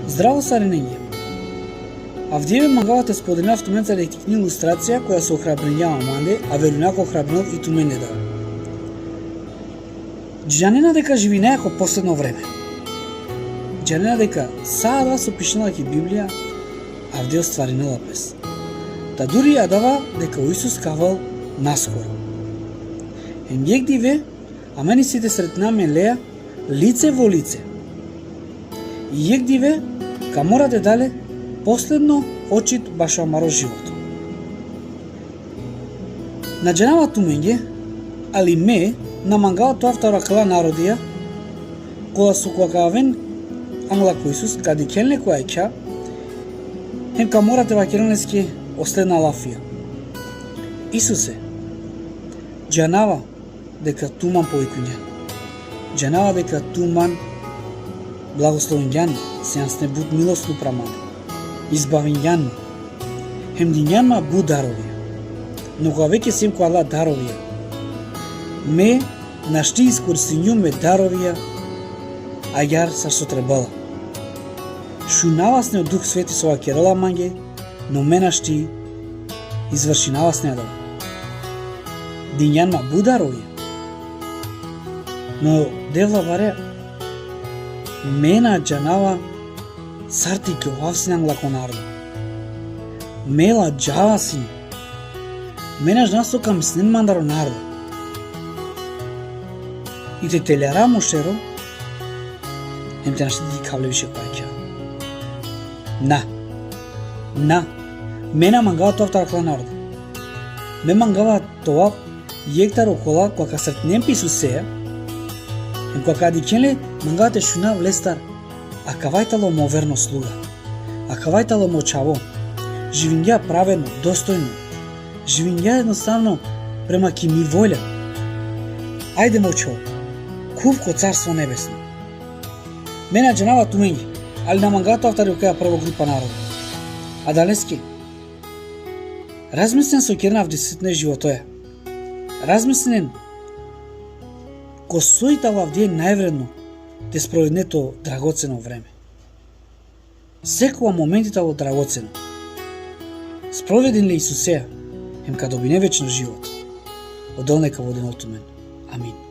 Здраво саренење. Авдиеве мангавате споделена в туменца ректикни илустрација која се охрабренјава манде, а верујако охрабренал и тумен не дава. Джанена дека живи неако последно време. Джанена дека саадва со пишнала ки Библија, авде остваринела пес. Та дури ја дава дека Исус кавал наскоро. Емјек диве, а мене сите сретна ме леа лице во лице. И јек диве, ка мора да дале последно очит баш амаро живот. На джанава туменге, али ме, на мангала тоа втора кала народија, која су којакавен англако Исус, кади келне која ќа, хем ка морате вакернески оследна лафија. Исусе, джанава дека туман повикуњан, джанава дека туман благословен сеансне буд милослу прамане, избавен хем дињанма буд даровија, но кога веќе сем која даровија, ме нашти искористињуме даровија, а јар са што требала. Шу навасне од Дух Свети со вакерела манге, но ме нашти изврши навасне дава. Дињанма буд даровија, но девла варе мена джанава сарти ке овавсин англако народа. Мела джавасин. Мена жнасто кам снен мандаро народа. И те телера мошеро, ем те нашти ди кавле више која ќа. На. Мена мангава тоа втаракла народа. Ме мангава тоа јектар окола која ка сретнем пису сеја, ем која кади кенле мангавате шуна влестар, а кавајтало мо верно слуга, а кавајтало мо чаво, живиња праведно, достојно, живиња едноставно према ки ми волја. Ајде мочо, кув ко царство небесно. Мене джанава туменги, али на мангато автари океја прво група народа. А далески, размислен со кернав десетне животоја. Размислен ко соитава вдие највредно те спроведнето драгоцено време. Секоја моментитало драгоцено. Спроведен ли Исусеја, ем ка добине вечно живот. Одолнека воден от мен. Амин.